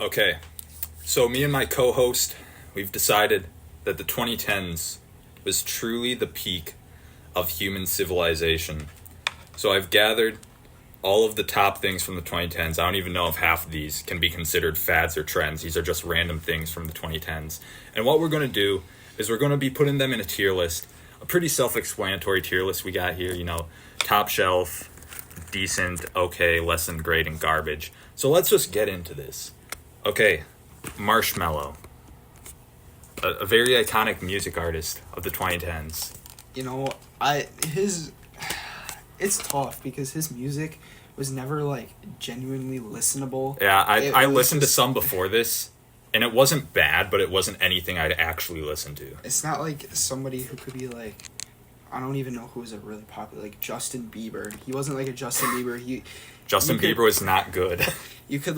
Okay, so me and my co-host, we've decided that the 2010s was truly the peak of human civilization. So I've gathered all of the top things from the 2010s. I don't even know if half of these can be considered fads or trends. These are just random things from the 2010s. And what we're going to do is we're going to be putting them in a tier list, a pretty self-explanatory tier list we got here, top shelf, decent, okay, less than great, and garbage. So let's just get into this. Okay, Marshmello, a very iconic music artist of the 2010s. It's tough because his music was never genuinely listenable. Yeah, I listened to some before this, and it wasn't bad, but it wasn't anything I'd actually listen to. It's not like somebody who could be I don't even know who was a really popular, Justin Bieber. He wasn't like a Justin Bieber. Justin Bieber was not good. You could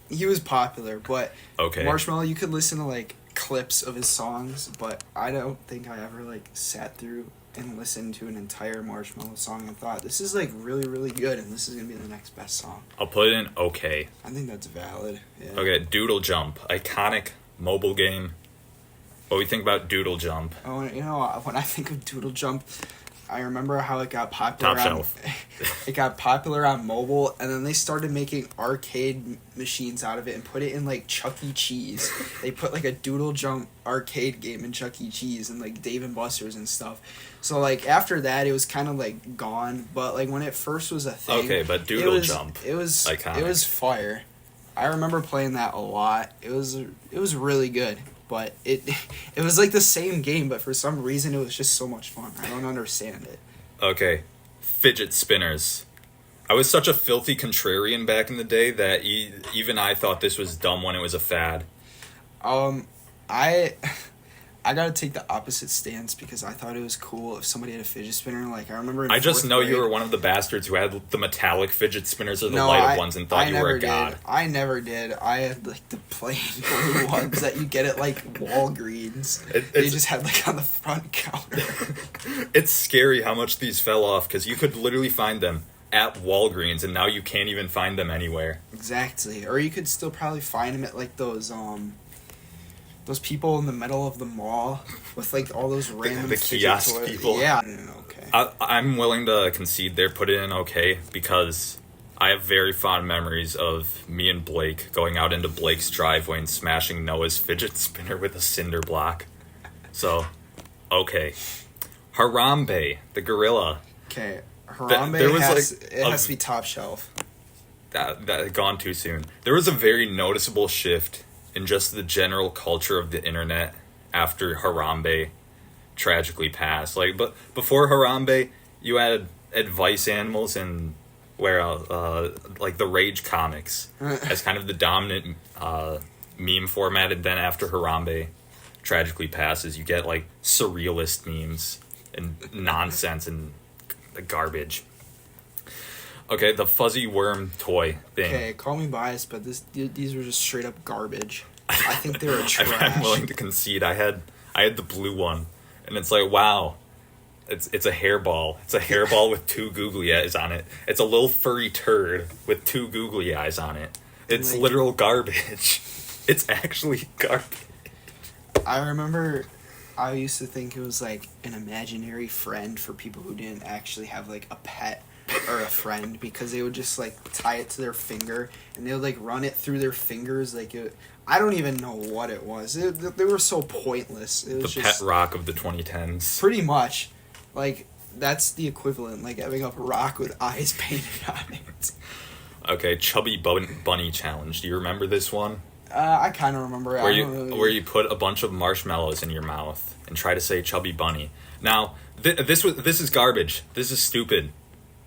he was popular, but okay. Marshmello, you could listen to clips of his songs, but I don't think I ever sat through and listened to an entire Marshmello song and thought, this is really, really good and this is going to be the next best song. I'll put it in okay. I think that's valid. Yeah. Okay, Doodle Jump, iconic mobile game. What do we think about Doodle Jump? Oh, when I think of Doodle Jump, I remember how it got popular. Top shelf. It got popular on mobile, and then they started making arcade machines out of it and put it in Chuck E. Cheese. They put a Doodle Jump arcade game in Chuck E. Cheese and Dave and Buster's and stuff. So after that, it was kind of gone. But when it first was a thing, okay, but Doodle Jump, it was iconic. It was fire. I remember playing that a lot. It was really good. But it was the same game, but for some reason it was just so much fun. I don't understand it. Okay. Fidget spinners. I was such a filthy contrarian back in the day that even I thought this was dumb when it was a fad. I gotta take the opposite stance because I thought it was cool if somebody had a fidget spinner. I remember I just know you were one of the bastards who had the metallic fidget spinners or the lighted ones and thought you were a god. I never did. I had the plain blue ones that you get at Walgreens. They just had on the front counter. It's scary how much these fell off because you could literally find them at Walgreens and now you can't even find them anywhere. Exactly. Or you could still probably find them at those people in the middle of the mall with all all those random the kiosk people. Yeah. Okay. I'm willing to concede there, put it in okay, because I have very fond memories of me and Blake going out into Blake's driveway and smashing Noah's fidget spinner with a cinder block. So, okay. Harambe, the gorilla. Okay. Harambe has to be top shelf. That gone too soon. There was a very noticeable shift in just the general culture of the internet after Harambe tragically passed. But before Harambe, you had advice animals and the Rage comics as kind of the dominant meme format, and then after Harambe tragically passes, you get surrealist memes and nonsense and garbage. Okay, the fuzzy worm toy thing. Okay, call me biased, but these were just straight up garbage. I think they were trash. I'm willing to concede. I had the blue one, and it's wow, it's a hairball. It's a hairball with two googly eyes on it. It's a little furry turd with two googly eyes on it. It's literal garbage. It's actually garbage. I remember I used to think it was an imaginary friend for people who didn't actually have a pet or a friend, because they would just tie it to their finger and they would run it through their fingers I don't even know what it was. They were so pointless. It was the pet rock of the 2010s. Pretty much. That's the equivalent, having a rock with eyes painted on it. Okay, Chubby Bunny Challenge. Do you remember this one? I kind of remember. Where you put a bunch of marshmallows in your mouth and try to say Chubby Bunny. Now, this is garbage. This is stupid.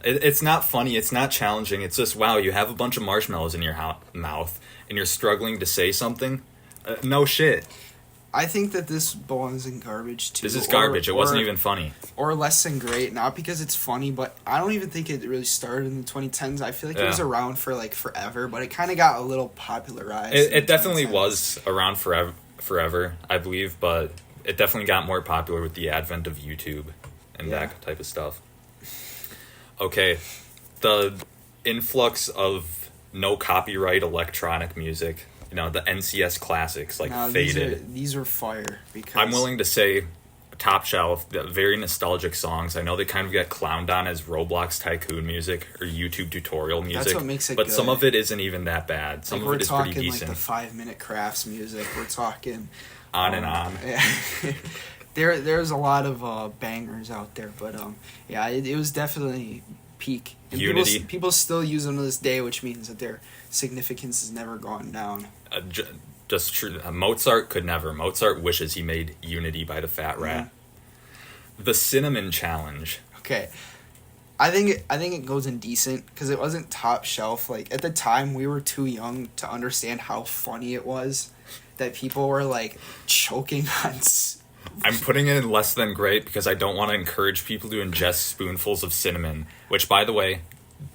It's not funny. It's not challenging. It's just, wow, you have a bunch of marshmallows in your mouth and you're struggling to say something? No shit. I think that this belongs in garbage, too. This is garbage. It wasn't even funny. Or less than great. Not because it's funny, but I don't even think it really started in the 2010s. I feel it was around for, forever, but it kind of got a little popularized. It definitely was around forever, I believe, but it definitely got more popular with the advent of YouTube and that type of stuff. Okay, the influx of no copyright electronic music. You know, the NCS classics like No, Faded. these are fire because I'm willing to say top shelf, the very nostalgic songs. I know they kind of get clowned on as Roblox tycoon music or YouTube tutorial music. That's what makes it but good. some of it isn't even that bad. Some of it is pretty decent. We're talking like the 5-minute crafts music. We're talking on and on. Yeah. There's a lot of bangers out there, but yeah, it was definitely peak. And Unity. People still use them to this day, which means that their significance has never gone down. Just true. Mozart could never. Mozart wishes he made Unity by the Fat Rat. Mm-hmm. The Cinnamon Challenge. Okay, I think it goes in decent because it wasn't top shelf. Like at the time, we were too young to understand how funny it was that people were like choking on. I'm putting it in less than great because I don't want to encourage people to ingest spoonfuls of cinnamon. Which, by the way,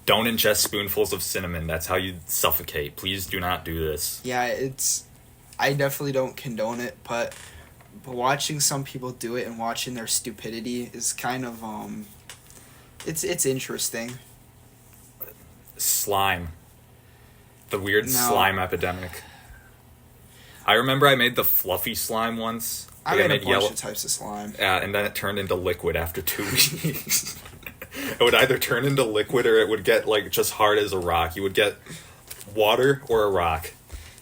don't ingest spoonfuls of cinnamon. That's how you suffocate. Please do not do this. Yeah, I definitely don't condone it, but watching some people do it and watching their stupidity is kind of it's interesting. Slime. The weird slime epidemic. I remember I made the fluffy slime once. I made a bunch of types of slime. Yeah, and then it turned into liquid after 2 weeks. It would either turn into liquid or it would get like just hard as a rock. You would get water or a rock.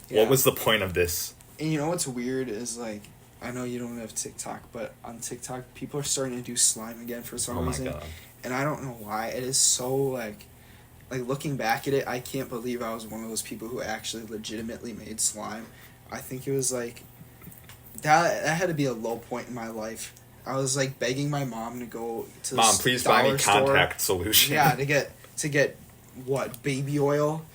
Yeah. What was the point of this? And you know what's weird is like, I know you don't have TikTok, but on TikTok people are starting to do slime again for some reason. Oh my god. And I don't know why. It is so like looking back at it, I can't believe I was one of those people who actually legitimately made slime. I think it was like that had to be a low point in my life. I was like begging my mom to go to the please buy me contact solution. Yeah, to get what, baby oil?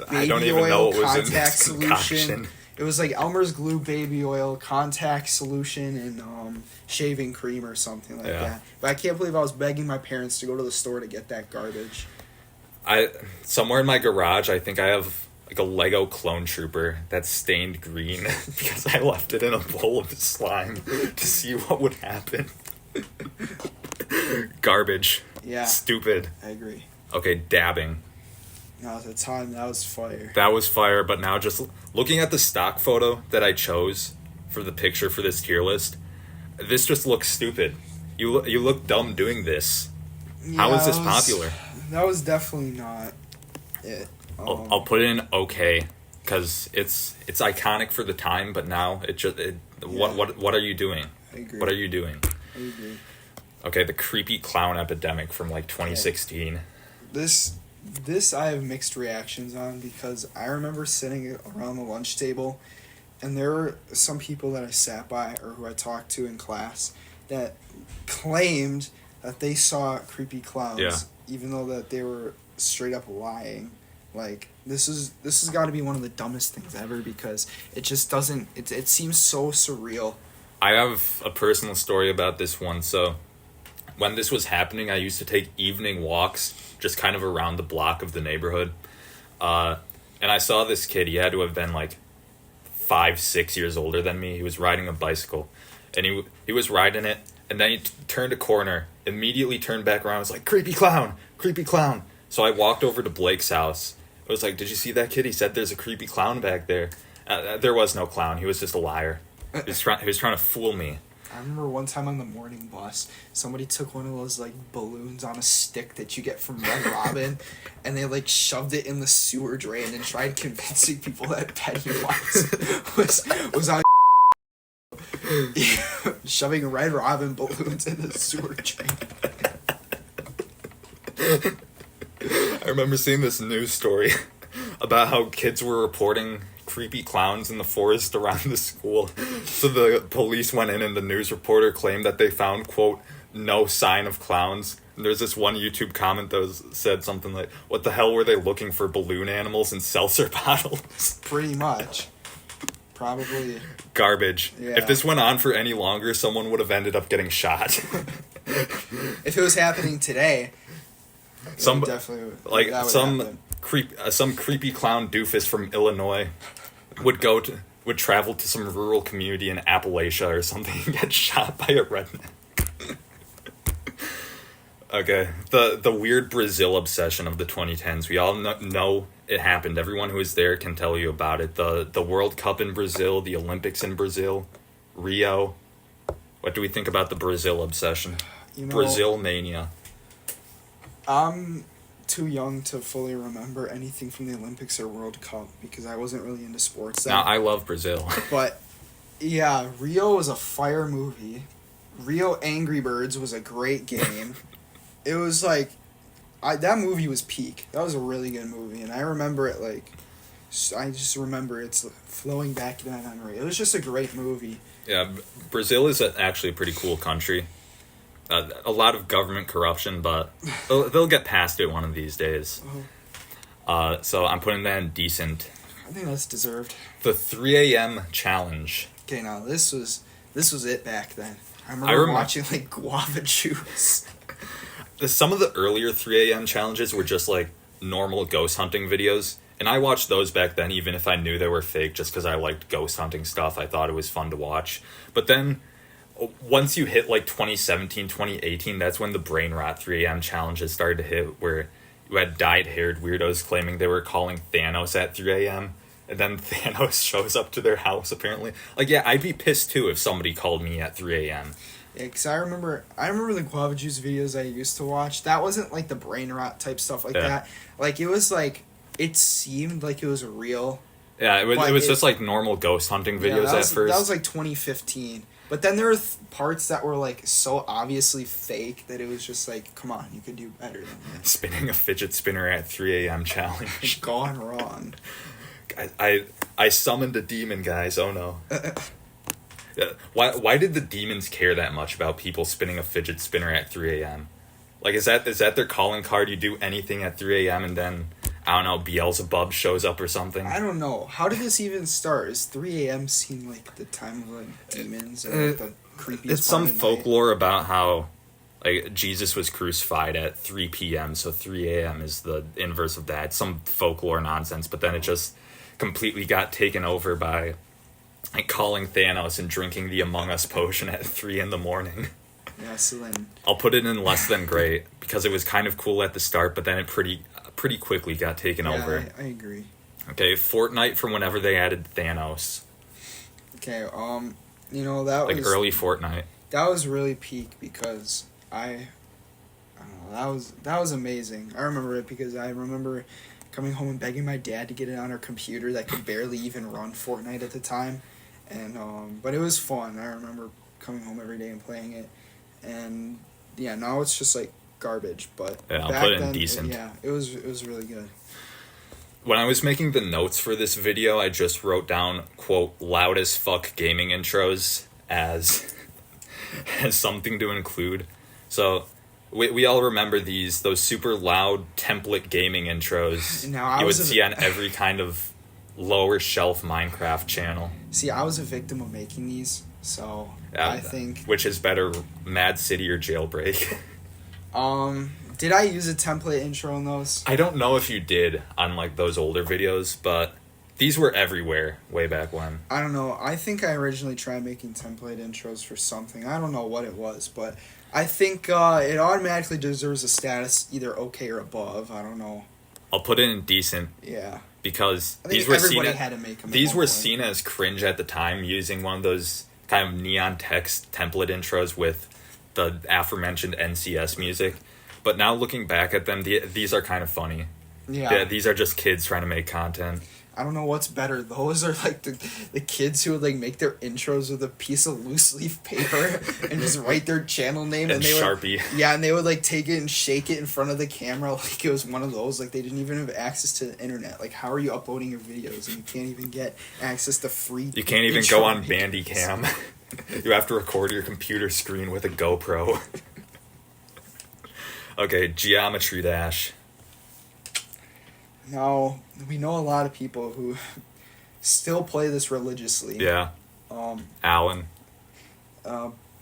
I don't even know what was in this solution. It was like Elmer's glue, baby oil, contact solution, and shaving cream or something like that. But I can't believe I was begging my parents to go to the store to get that garbage. Somewhere in my garage, I think I have like a Lego clone trooper that's stained green because I left it in a bowl of slime to see what would happen. Garbage. Yeah. Stupid. I agree. Okay, dabbing. No, at the time, that was fire. That was fire, but now just looking at the stock photo that I chose for the picture for this tier list, this just looks stupid. You look dumb doing this. Yeah, how is this popular? That was definitely not it. I'll put it in okay because it's iconic for the time, but now what are you doing? I agree. What are you doing? I agree. Okay, the creepy clown epidemic from like 2016. This I have mixed reactions on because I remember sitting around the lunch table and there were some people that I sat by or who I talked to in class that claimed that they saw creepy clowns, even though that they were straight up lying. Like, this has got to be one of the dumbest things ever because it just doesn't... It seems so surreal. I have a personal story about this one. So, when this was happening, I used to take evening walks just kind of around the block of the neighborhood. And I saw this kid. He had to have been like 5-6 years older than me. He was riding a bicycle. And he was riding it. And then he turned a corner, immediately turned back around. Was like, creepy clown, creepy clown. So I walked over to Blake's house. I was like, did you see that kid? He said there's a creepy clown back there. There was no clown. He was just a liar. He was trying to fool me. I remember one time on the morning bus, somebody took one of those like balloons on a stick that you get from Red Robin, and they like shoved it in the sewer drain and tried convincing people that Pennywise was on shoving Red Robin balloons in the sewer drain. I remember seeing this news story about how kids were reporting creepy clowns in the forest around the school. So the police went in and the news reporter claimed that they found, quote, no sign of clowns. And there's this one YouTube comment that said something like, what the hell were they looking for, balloon animals in seltzer bottles? Pretty much. Probably. Garbage. Yeah. If this went on for any longer, someone would have ended up getting shot. If it was happening today... Some happen. Some creepy clown doofus from Illinois would travel to some rural community in Appalachia or something and get shot by a redneck. Okay, the weird Brazil obsession of the 2010s. We all know it happened. Everyone who was there can tell you about it. The World Cup in Brazil, the Olympics in Brazil, Rio. What do we think about the Brazil obsession? Brazil mania. I'm too young to fully remember anything from the Olympics or World Cup because I wasn't really into sports then. Now, I love Brazil. But, yeah, Rio was a fire movie. Rio Angry Birds was a great game. It was like... that movie was peak. That was a really good movie, and I remember it like... I just remember it's flowing back to my memory. It was just a great movie. Yeah, Brazil is actually a pretty cool country. A lot of government corruption, but they'll get past it one of these days. So I'm putting that in decent. I think that's deserved. The 3 a.m. challenge. Okay, now this was it back then. I remember watching like Guava Juice. Some of the earlier 3 a.m. challenges were just like normal ghost hunting videos. And I watched those back then, even if I knew they were fake, just because I liked ghost hunting stuff. I thought it was fun to watch. But then, once you hit like 2017, 2018, that's when the brain rot 3 a.m. challenges started to hit, where you had dyed-haired weirdos claiming they were calling Thanos at 3 a.m., and then Thanos shows up to their house, apparently. Like, yeah, I'd be pissed, too, if somebody called me at 3 a.m. Yeah, because I remember the Guava Juice videos I used to watch. That wasn't like the brain rot type stuff like that. Like, it was like... It seemed like it was real. Yeah, it was just like normal ghost hunting videos at first. That was like 2015. But then there were parts that were like so obviously fake that it was just like, come on, you could do better than that. Spinning a fidget spinner at 3 a.m. challenge. Gone wrong. I summoned a demon, guys. Oh no. Yeah. Why did the demons care that much about people spinning a fidget spinner at 3 a.m.? Like, is that their calling card? You do anything at 3 a.m. and then... I don't know, Beelzebub shows up or something. I don't know. How did this even start? Is 3 a.m. seem like the time of like demons or like the creepiest It's some part of folklore night? about how like Jesus was crucified at 3 p.m. so 3 a.m. is the inverse of that. It's some folklore nonsense, but then it just completely got taken over by like calling Thanos and drinking the Among Us potion at 3 in the morning. Yeah, so then... I'll put it in less than great because it was kind of cool at the start, but then it pretty quickly got taken over. I agree. Okay, Fortnite from whenever they added Thanos. Okay, you know, that like was... Like early Fortnite. That was really peak because I don't know, that was amazing. I remember it because I remember coming home and begging my dad to get it on our computer that could barely even run Fortnite at the time. And, but it was fun. I remember coming home every day and playing it. And, yeah, now it's just, like, garbage, but yeah, I'll back put it in then, decent. it was really good. When I was making the notes for this video, I just wrote down, quote, loud as fuck gaming intros as something to include. So we all remember those super loud template gaming intros you would see on every kind of lower shelf Minecraft channel. See, I was a victim of making these, so I think... Which is better, Mad City or Jailbreak? Did I use a template intro in those? I don't know if you did on, like, those older videos, but these were everywhere way back when. I don't know. I think I originally tried making template intros for something. I don't know what it was, but I think it automatically deserves a status either okay or above. I don't know. I'll put it in decent. Yeah. Because these were seen as cringe at the time, using one of those kind of neon text template intros with the aforementioned NCS music. But now looking back at them, these are kind of funny. Yeah. These are just kids trying to make content. I don't know what's better. Those are like the kids who would like make their intros with a piece of loose leaf paper and just write their channel name and they Sharpie. And they would like take it and shake it in front of the camera like it was one of those. Like they didn't even have access to the internet. Like how are you uploading your videos and you can't even get access to free? You can't even go on Bandicam. You have to record your computer screen with a GoPro. Okay, Geometry Dash. Now, we know a lot of people who still play this religiously. Yeah. Alan.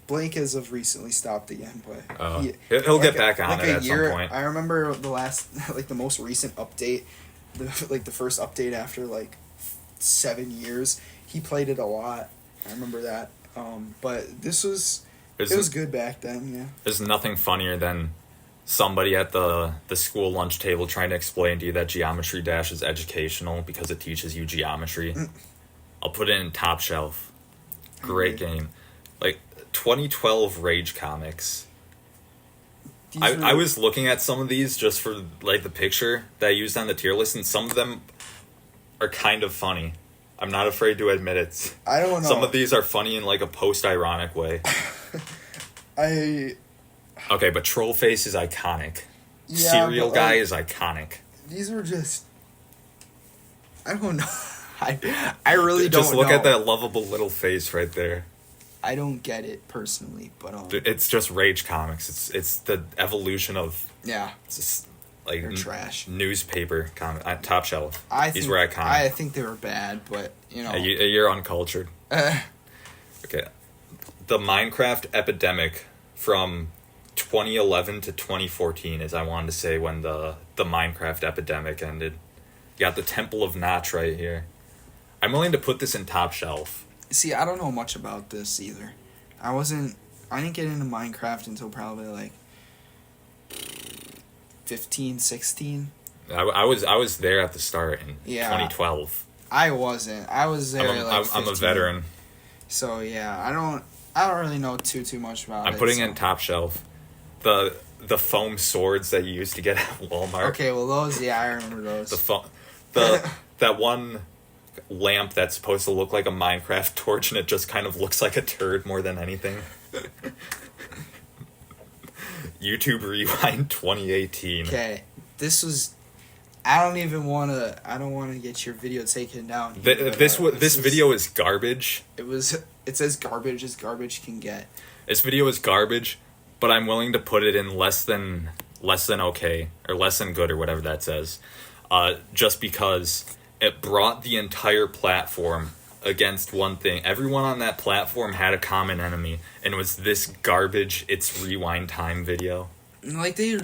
Blake has of recently stopped again, but he'll get back on it at some point. I remember the most recent update, the first update after 7 years. He played it a lot. I remember that. But it was good back then. Yeah. There's nothing funnier than somebody at the school lunch table trying to explain to you that Geometry Dash is educational because it teaches you geometry. I'll put it in top shelf. Great game. Like 2012 Rage comics. I was looking at some of these just for like the picture that I used on the tier list, and some of them are kind of funny. I'm not afraid to admit it. I don't know. Some of these are funny in like a post-ironic way. Okay, but Trollface is iconic. Yeah, Cereal but, Guy like, is iconic. These were just... I don't know. I really don't know. Just look at that lovable little face right there. I don't get it personally, but it's just Rage comics. It's the evolution of just like trash newspaper comic. Top shelf. These were iconic. I think they were bad, but you know you're uncultured. Okay, the Minecraft epidemic from 2011 to 2014 is I wanted to say when the Minecraft epidemic ended. You got the Temple of Notch right here. I'm willing to put this in top shelf. See, I don't know much about this either. I didn't get into Minecraft until probably like 15, 16. I was there at the start in 2012. I wasn't. I was there I'm a veteran. So yeah, I don't really know too much about it. I'm putting it in top shelf. The foam swords that you used to get at Walmart. Okay, well those, I remember those. That one lamp that's supposed to look like a Minecraft torch, and it just kind of looks like a turd more than anything. YouTube Rewind 2018. Okay, this was... I don't want to get your video taken down. This video is garbage. It says garbage as garbage can get. This video is garbage, but I'm willing to put it in less than okay, or less than good, or whatever that says. Just because it brought the entire platform against one thing. Everyone on that platform had a common enemy, and it was this garbage It's Rewind Time video. Like, they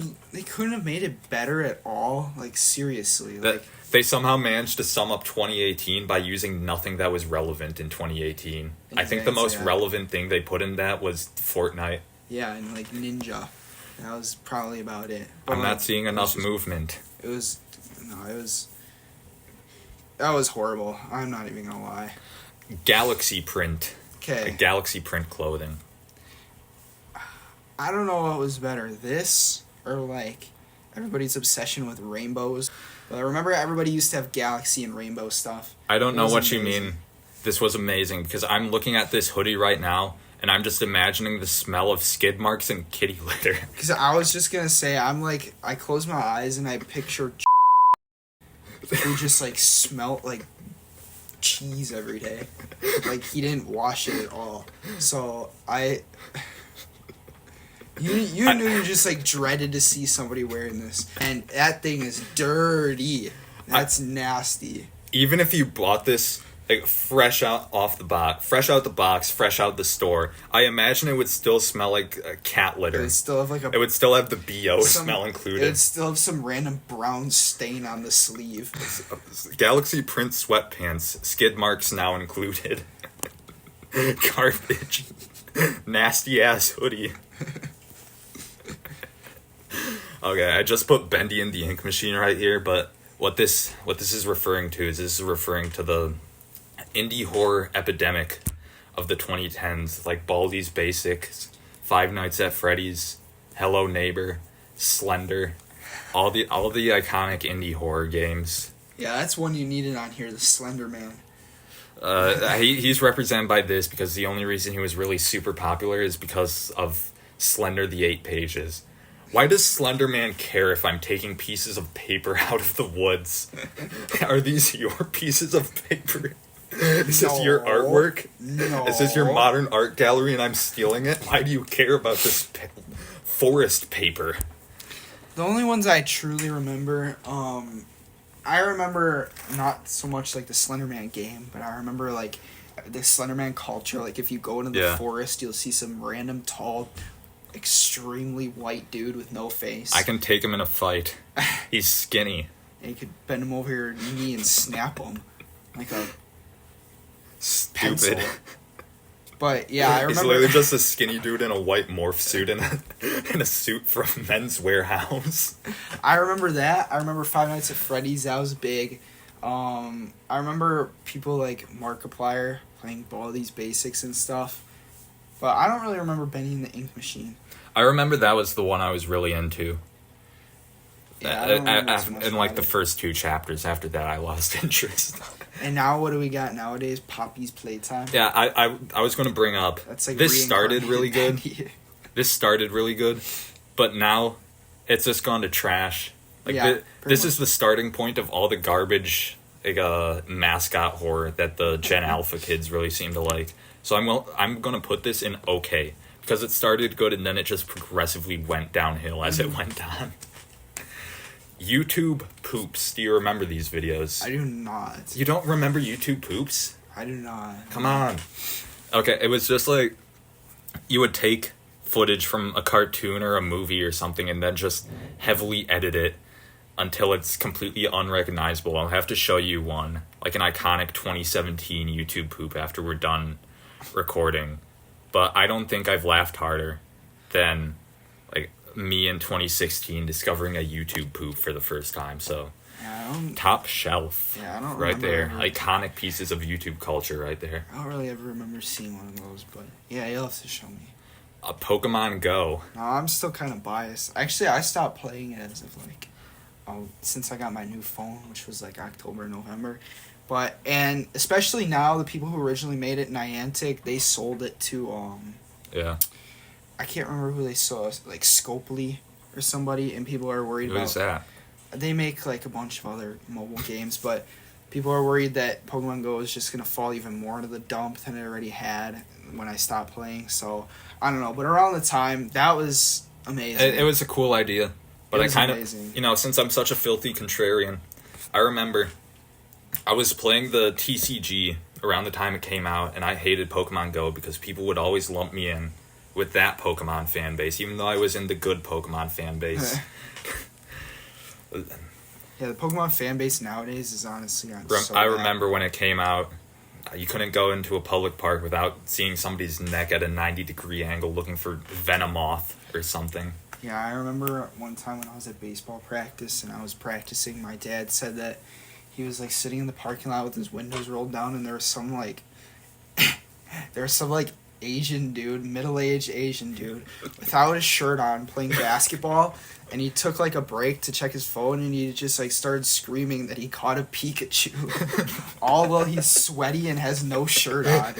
couldn't have made it better at all. Like, seriously. They somehow managed to sum up 2018 by using nothing that was relevant in 2018. Exactly, I think the most relevant thing they put in that was Fortnite. Yeah, and like Ninja. That was probably about it. But I'm not seeing enough movement. That was horrible. I'm not even gonna lie. Galaxy Print. Okay. Galaxy Print clothing. I don't know what was better, this or like everybody's obsession with rainbows. But remember, everybody used to have galaxy and rainbow stuff. I don't know what you mean. This was amazing because I'm looking at this hoodie right now, and I'm just imagining the smell of skid marks and kitty litter. Because I was just gonna say, I close my eyes and I picture who just like smelt like cheese every day. Like he didn't wash it at all. So you knew you just like dreaded to see somebody wearing this, and that thing is dirty. That's nasty. Even if you bought this like fresh out the box, fresh out the store, I imagine it would still smell like cat litter. It would still have the BO smell included. It would still have some random brown stain on the sleeve. Galaxy Print sweatpants, skid marks now included. Garbage. Nasty ass hoodie. Okay, I just put Bendy in the ink machine right here, but what this is referring to is the indie horror epidemic of the 2010s, like Baldi's Basics, Five Nights at Freddy's, Hello Neighbor, Slender, all the iconic indie horror games. Yeah, that's one you needed on here, the Slender Man. He's represented by this because the only reason he was really super popular is because of Slender the 8 Pages. Why does Slender Man care if I'm taking pieces of paper out of the woods? Are these your pieces of paper? Is this your artwork? No. Is this your modern art gallery and I'm stealing it? Why do you care about this forest paper? The only ones I truly remember, I remember not so much like the Slender Man game, but I remember like the Slender Man culture. Like if you go into the forest, you'll see some random tall, extremely white dude with no face. I can take him in a fight. He's skinny. And you could bend him over your knee and snap him like a stupid. But yeah, I He's remember. literally just a skinny dude in a white morph suit and in a suit from Men's Warehouse. I remember that. I remember Five Nights at Freddy's. That was big. I remember people like Markiplier playing all these basics and stuff. But I don't really remember Benny and the Ink Machine. I remember that was the one I was really into. Yeah, I don't remember too much In like about the it. first 2 chapters. After that, I lost interest. And now what do we got nowadays? Poppy's Playtime. Yeah, I was going to bring up. That's like this started really good. reincarnated This started really good, but now it's just gone to trash. Like Yeah, this pretty is the starting point of all the garbage, like mascot horror that the Gen Alpha kids really seem to like. So I'm gonna put this in okay because it started good and then it just progressively went downhill as it went on. YouTube poops. Do you remember these videos? I do not. You don't remember YouTube poops? I do not. Come on. Okay, it was just like you would take footage from a cartoon or a movie or something and then just heavily edit it until it's completely unrecognizable. I'll have to show you one, like an iconic 2017 YouTube poop after we're done recording. But I don't think I've laughed harder than like me in 2016 discovering a YouTube poop for the first time. So Yeah, I don't. top shelf. Yeah, I don't right remember there. ever- Iconic pieces of YouTube culture right there. I don't really ever remember seeing one of those, but yeah, you'll have to show me. Pokemon Go. No, I'm still kind of biased. Actually, I stopped playing it as of like, since I got my new phone, which was like October, November. But, and especially now, the people who originally made it, Niantic, they sold it to, Yeah. I can't remember who they sold, like Scopely or somebody, and people are worried Who is about, that? they make like a bunch of other mobile games, but people are worried that Pokemon Go is just going to fall even more into the dump than it already had when I stopped playing, so I don't know, but around the time, that was amazing. It was a cool idea. But It I was kind amazing. of, since I'm such a filthy contrarian, I remember I was playing the TCG around the time it came out, and I hated Pokemon Go because people would always lump me in with that Pokemon fan base, even though I was in the good Pokemon fan base. Yeah, the Pokemon fan base nowadays is honestly on so I bad. remember when it came out, you couldn't go into a public park without seeing somebody's neck at a 90-degree angle looking for Venomoth or something. Yeah, I remember one time when I was at baseball practice and I was practicing, my dad said that he was like sitting in the parking lot with his windows rolled down and there was some like Asian dude, middle-aged Asian dude without his shirt on playing basketball, and he took like a break to check his phone and he just like started screaming that he caught a Pikachu all while he's sweaty and has no shirt on.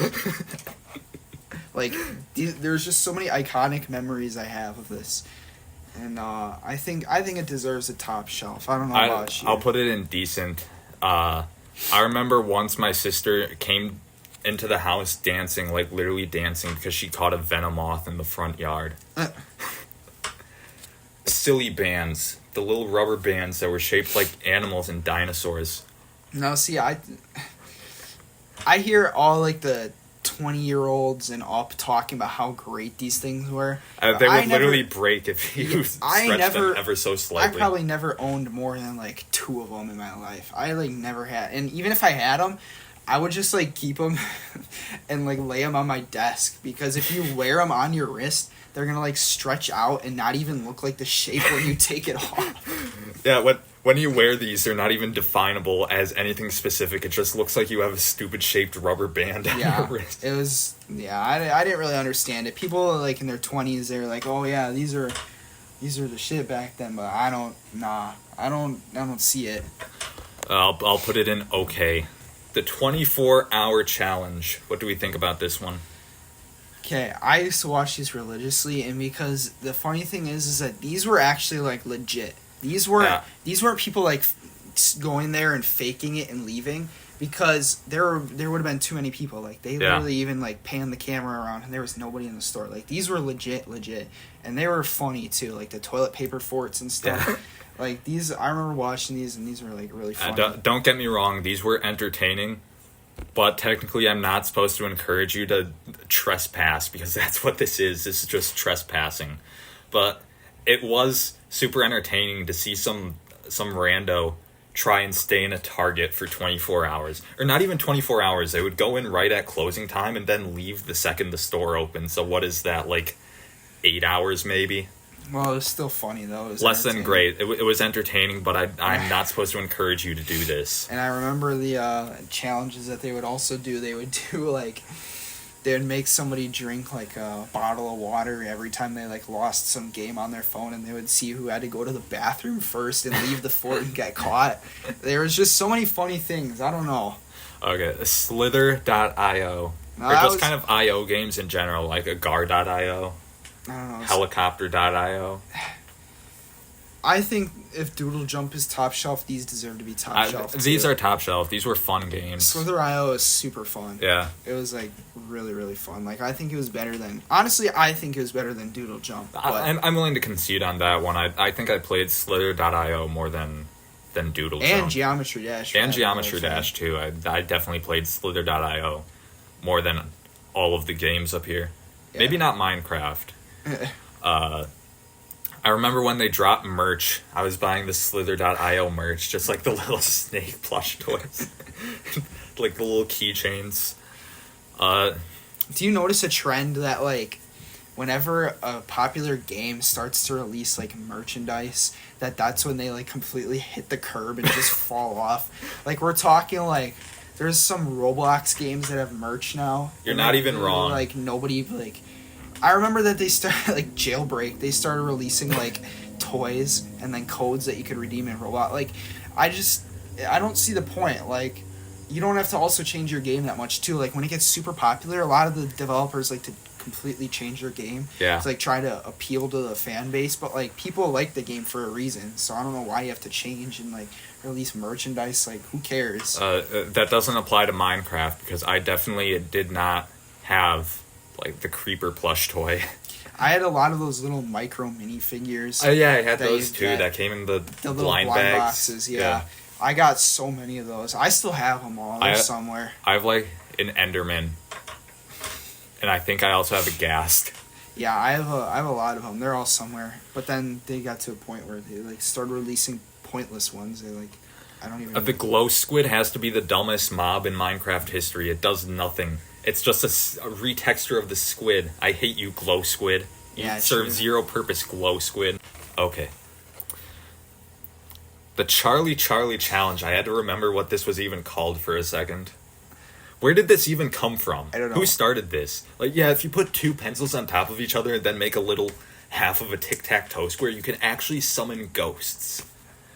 Like, there's just so many iconic memories I have of this. And I think it deserves a top shelf. I don't know about you. I'll put it in decent. I remember once my sister came into the house dancing, like literally dancing, because she caught a Venomoth in the front yard. Silly bands. The little rubber bands that were shaped like animals and dinosaurs. No, see, I hear all like the 20-year-olds and up talking about how great these things were. They would literally break if you I stretched never- them ever so I slightly. probably never owned more than like 2 of them in my life. I like never had, and even if I had them, I would just like keep them and like lay them on my desk, because if you wear them on your wrist, they're gonna like stretch out and not even look like the shape when you take it off. Yeah, when you wear these, they're not even definable as anything specific. It just looks like you have a stupid shaped rubber band on Yeah, your wrist. it was. Yeah, I didn't really understand it. People like in their 20s, they're like, "Oh yeah, these are the shit back then." But I don't see it. I'll put it in okay. The 24-hour challenge. What do we think about this one? Okay, I used to watch these religiously, and because the funny thing is that these were actually like legit. These weren't people like going there and faking it and leaving, because there would have been too many people. Like they literally even like panned the camera around and there was nobody in the store. Like these were legit, and they were funny too. Like the toilet paper forts and stuff. Yeah. Like these, I remember watching these, and these were like really funny. Don't get me wrong, these were entertaining, but technically I'm not supposed to encourage you to trespass, because that's what this is. This is just trespassing. But it was super entertaining to see some rando try and stay in a Target for 24 hours. Or not even 24 hours. They would go in right at closing time and then leave the second the store opened. So what is that, like 8 hours maybe? Well, it was still funny, though. It was Less than great. It was entertaining, but I'm not supposed to encourage you to do this. And I remember the challenges that they would also do. They would do, like, they would make somebody drink, like, a bottle of water every time they, like, lost some game on their phone, and they would see who had to go to the bathroom first and leave the fort and get caught. There was just so many funny things. I don't know. Okay, Slither.io. No, or just kind of I.O. games in general, like Agar.io. I don't know. Helicopter.io. I think if Doodle Jump is top shelf, these deserve to be top shelf. These are top shelf. These were fun games. Slither.io is super fun. Yeah. It was, like, really, really fun. Like, I think it was better than... Honestly, I think it was better than Doodle Jump. But I'm willing to concede on that one. I think I played Slither.io more than Doodle Jump. And Geometry Dash. And Geometry Dash, too. I definitely played Slither.io more than all of the games up here. Yeah. Maybe not Minecraft. I remember when they dropped merch, I was buying the Slither.io merch, just like the little snake plush toys. Like the little keychains. Do you notice a trend that, like, whenever a popular game starts to release, like, merchandise, that's when they, like, completely hit the curb and just fall off? Like, we're talking, like, there's some Roblox games that have merch now. You're not even wrong. Like, nobody, like... I remember that they started, like, Jailbreak. They started releasing, like, toys and then codes that you could redeem in Roblox. Like, I don't see the point. Like, you don't have to also change your game that much, too. Like, when it gets super popular, a lot of the developers like to completely change their game. Yeah. To, like, try to appeal to the fan base. But, like, people like the game for a reason. So I don't know why you have to change and, like, release merchandise. Like, who cares? That doesn't apply to Minecraft because I definitely did not have... like the creeper plush toy. I had a lot of those little micro minifigures. Yeah, I had those too. That came in the blind bags. Boxes. Yeah. I got so many of those. I still have them all. They're somewhere. I have like an Enderman, and I think I also have a Ghast. Yeah, I have a lot of them. They're all somewhere. But then they got to a point where they like started releasing pointless ones. They like, I don't even. The glow squid has to be the dumbest mob in Minecraft history. It does nothing. It's just a retexture of the squid. I hate you, glow squid. You serve zero purpose, glow squid. Okay. The Charlie Challenge. I had to remember what this was even called for a second. Where did this even come from? I don't know. Who started this? Like, yeah, if you put two pencils on top of each other and then make a little half of a tic-tac-toe square, you can actually summon ghosts.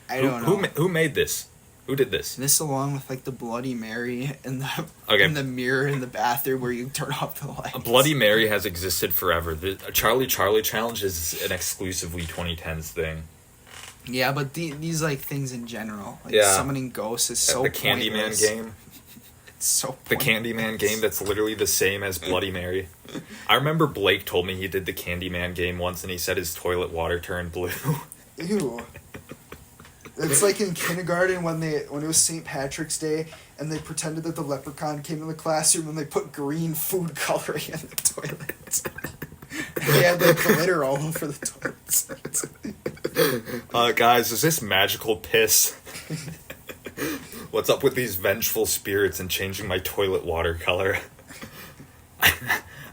I don't know. Who made this? Who did this? This along with, like, the Bloody Mary and in the mirror in the bathroom where you turn off the lights. A Bloody Mary has existed forever. The Charlie Challenge is an exclusively 2010's thing. Yeah, but these, like, things in general. Like, summoning ghosts is so The Candyman game. It's so pointless. The Candyman game that's literally the same as Bloody Mary. I remember Blake told me he did the Candyman game once and he said his toilet water turned blue. Ew. It's like in kindergarten when it was St. Patrick's Day and they pretended that the leprechaun came in the classroom and they put green food coloring in the toilets. They had like glitter all over the toilets. Guys, is this magical piss? What's up with these vengeful spirits and changing my toilet water color?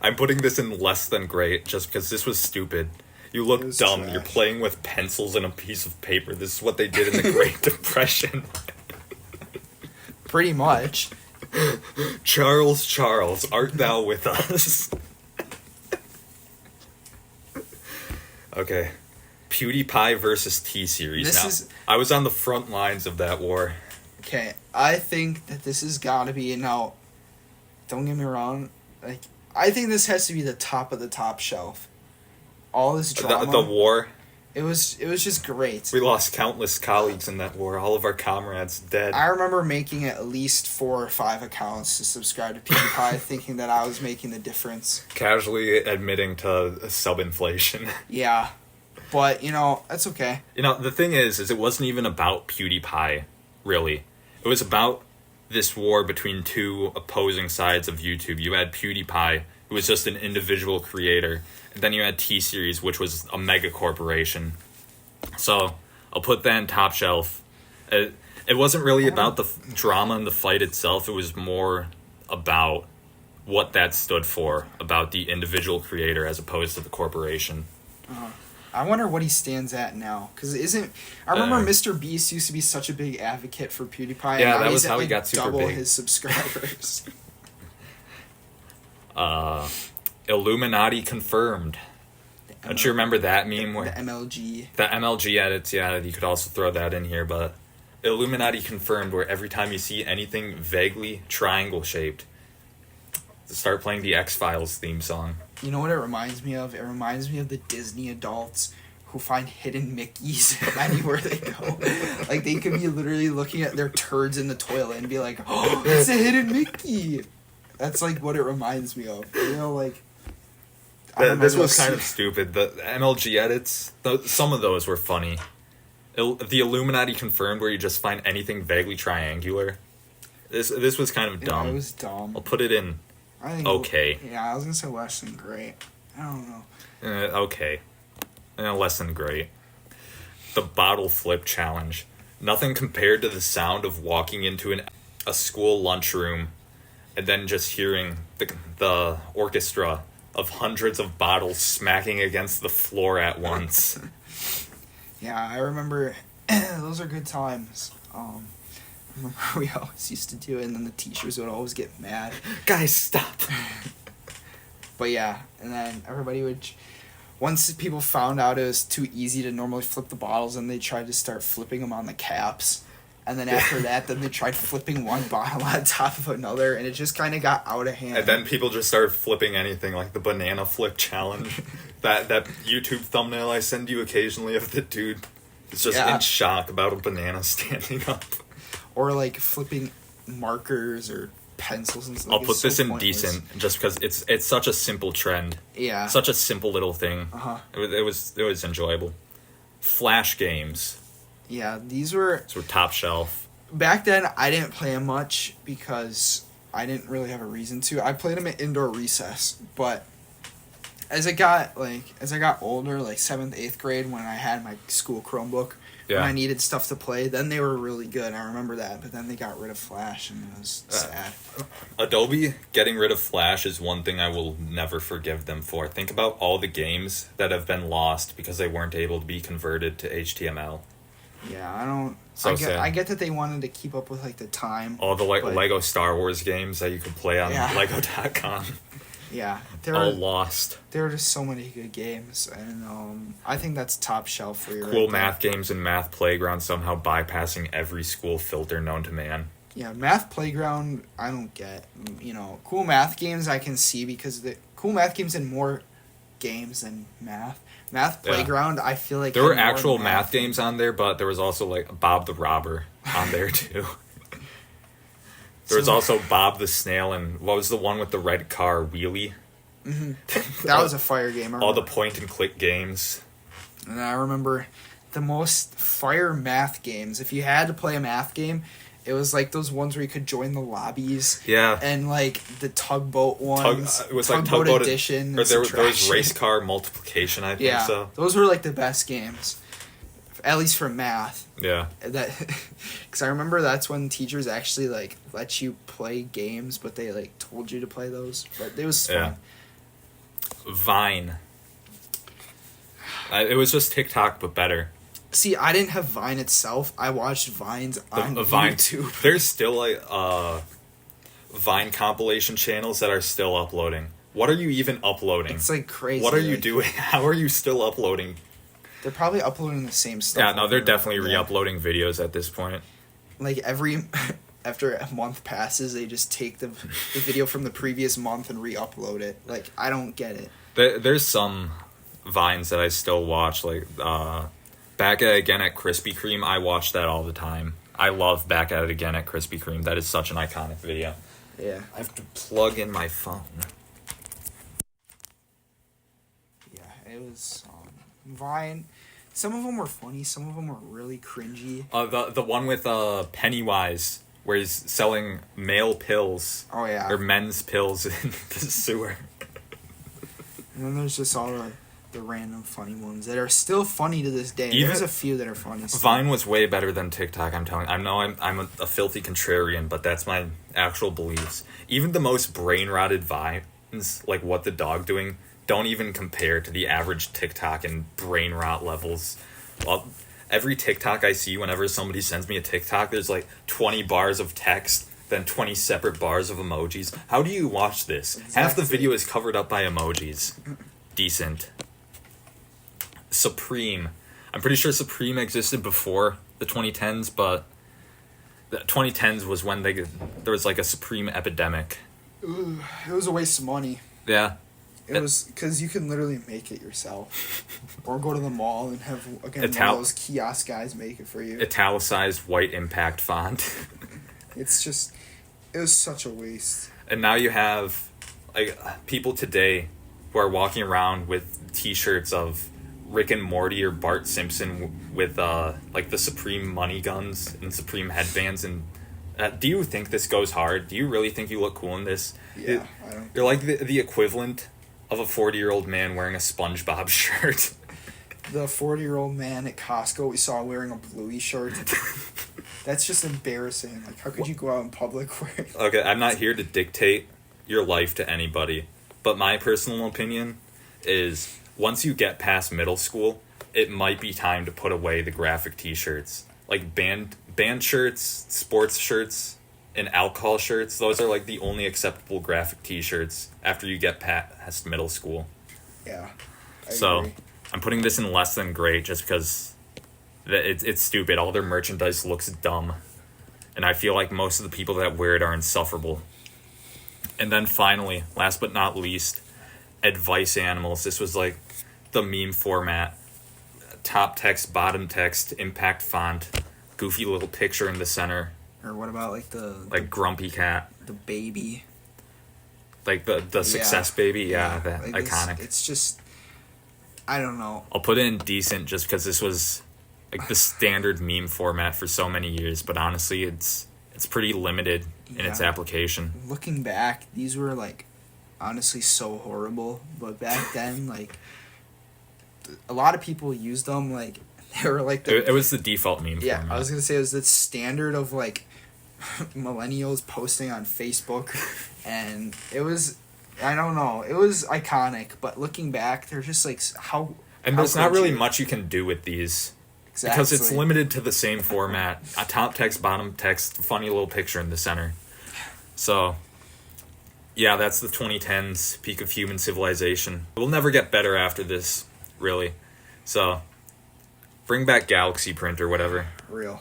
I'm putting this in less than great just because this was stupid. You look dumb. Trash. You're playing with pencils and a piece of paper. This is what they did in the Great Depression. Pretty much. Charles, art thou with us? Okay. PewDiePie versus T-Series. I was on the front lines of that war. Okay, I think that this has got to be... Now, don't get me wrong. Like, I think this has to be the top of the top shelf. All this drama. The war. It was just great. We lost countless colleagues in that war. All of our comrades dead. I remember making at least 4 or 5 accounts to subscribe to PewDiePie, thinking that I was making the difference. Casually admitting to sub-inflation. Yeah, but that's okay. The thing is it wasn't even about PewDiePie, really. It was about this war between two opposing sides of YouTube. You had PewDiePie, who was just an individual creator. And then you had T-Series, which was a mega corporation. So, I'll put that in top shelf. It wasn't really about the drama and the fight itself. It was more about what that stood for, about the individual creator as opposed to the corporation. I wonder what he stands at now. Because I remember Mr. Beast used to be such a big advocate for PewDiePie. Yeah, and that he's was at, how he like, got super double big. his subscribers. Illuminati confirmed. Don't you remember that meme? The MLG. The MLG edits, yeah, you could also throw that in here, but Illuminati confirmed, where every time you see anything vaguely triangle-shaped, start playing the X-Files theme song. You know what it reminds me of? It reminds me of the Disney adults who find hidden Mickeys anywhere they go. Like, they could be literally looking at their turds in the toilet and be like, oh, it's a hidden Mickey! That's, like, what it reminds me of. You know, like... This was kind of stupid. The MLG edits, some of those were funny. The Illuminati confirmed, where you just find anything vaguely triangular. This was kind of dumb. Yeah, it was dumb. I'll put it in okay. Yeah, I was gonna say less than great. I don't know. Okay. Less than great. The bottle flip challenge. Nothing compared to the sound of walking into a school lunchroom and then just hearing the orchestra of hundreds of bottles smacking against the floor at once. Yeah, I remember those are good times. I remember we always used to do it, and then the teachers would always get mad. Guys, stop. But yeah, and then everybody would... Once people found out it was too easy to normally flip the bottles, and they tried to start flipping them on the caps. And then after that, then they tried flipping one bottle on top of another, and it just kind of got out of hand. And then people just started flipping anything, like the banana flip challenge. that YouTube thumbnail I send you occasionally of the dude is just in shock about a banana standing up. Or like flipping markers or pencils and stuff. I'll put this in decent, just because it's such a simple trend. Yeah. Such a simple little thing. Uh-huh. It was enjoyable. Flash games. Yeah, these were top shelf. Back then, I didn't play them much because I didn't really have a reason to. I played them at indoor recess, but as I got older, like 7th, 8th grade, when I had my school Chromebook, when I needed stuff to play, then they were really good. I remember that, but then they got rid of Flash, and it was sad. Adobe getting rid of Flash is one thing I will never forgive them for. Think about all the games that have been lost because they weren't able to be converted to HTML. Yeah, I don't... Sad. I get that they wanted to keep up with, like, the time. All the Lego Star Wars games that you could play on Lego.com. Yeah. All lost. There are just so many good games, and I think that's top shelf for you. Cool math games and Math Playground somehow bypassing every school filter known to man. Yeah, Math Playground, I don't get. You know, cool math games I can see because the cool math games in more games than math. Math Playground, I feel like... There were actual math games on there, but there was also, like, Bob the Robber on there, too. There was also Bob the Snail, and what was the one with the red car, Wheelie? Mm-hmm. That was a fire game. All the point-and-click games. And I remember the most fire math games. If you had to play a math game, it was like those ones where you could join the lobbies. Yeah. And like the tugboat ones. It was like Tugboat Edition. Or there was race car multiplication, I think so. Those were like the best games. At least for math. Yeah. Because I remember that's when teachers actually like let you play games, but they like told you to play those. But it was fun. Yeah. Vine. It was just TikTok, but better. See, I didn't have Vine itself. I watched Vines on YouTube. There's still like Vine compilation channels that are still uploading. What are you even uploading? It's like crazy. What are you doing? How are you still uploading? They're probably uploading the same stuff. Yeah, no, they're definitely re-uploading videos at this point. Like after a month passes, they just take the video from the previous month and re-upload it. Like, I don't get it. There's some Vines that I still watch, like Back at It Again at Krispy Kreme. I watch that all the time. I love Back at It Again at Krispy Kreme. That is such an iconic video. Yeah. I have to plug in my phone. Yeah, it was Vine. Some of them were funny. Some of them were really cringy. The one with Pennywise, where he's selling male pills. Oh, yeah. Or men's pills in the sewer. And then there's just all the random funny ones that are still funny to this day. Even There's a few that are funny. Still. Vine was way better than TikTok, I'm telling you. I know I'm a filthy contrarian, but that's my actual beliefs. Even the most brain-rotted Vines, like What the Dog Doing, don't even compare to the average TikTok and brain rot levels. Well, every TikTok I see, whenever somebody sends me a TikTok, there's like 20 bars of text, then 20 separate bars of emojis. How do you watch this? Exactly. Half the video is covered up by emojis. Decent. Supreme. I'm pretty sure Supreme existed before the 2010s, but the 2010s was when there was like a Supreme epidemic. Ooh, it was a waste of money. Yeah. It was because you can literally make it yourself, or go to the mall and have one of those kiosk guys make it for you. Italicized white impact font. It's just, it was such a waste. And now you have like people today who are walking around with T-shirts of Rick and Morty or Bart Simpson with like the Supreme money guns and Supreme headbands. And do you think this goes hard? Do you really think you look cool in this? Yeah, I don't. You're like the equivalent of a 40-year-old man wearing a SpongeBob shirt. The 40-year-old man at Costco we saw wearing a Bluey shirt. That's just embarrassing. Like, how could you go out in public wearing... Okay, I'm not here to dictate your life to anybody, but my personal opinion is once you get past middle school, it might be time to put away the graphic T-shirts. Like band shirts, sports shirts, and alcohol shirts. Those are like the only acceptable graphic T-shirts after you get past middle school. Yeah. So agree. I'm putting this in less than great just because it's stupid. All their merchandise looks dumb. And I feel like most of the people that wear it are insufferable. And then finally, last but not least, advice animals. This was like the meme format. Top text, bottom text, impact font, goofy little picture in the center. Or what about like the Grumpy Cat. the baby? Like the success baby. Yeah, that like iconic. It's just, I don't know. I'll put it in decent just because this was like the standard meme format for so many years, but honestly it's pretty limited in its application. Looking back, these were like honestly so horrible, but back then like a lot of people used them. Like they were like it was the default meme format. I was gonna say it was the standard of like millennials posting on Facebook, and it was, I don't know, it was iconic, but looking back they're just like there's not really much you can do with these. Exactly. Because it's limited to the same format. A top text, bottom text, funny little picture in the center. So, yeah, that's the 2010s peak of human civilization. We'll never get better after this, really. So, bring back Galaxy Print or whatever. Real.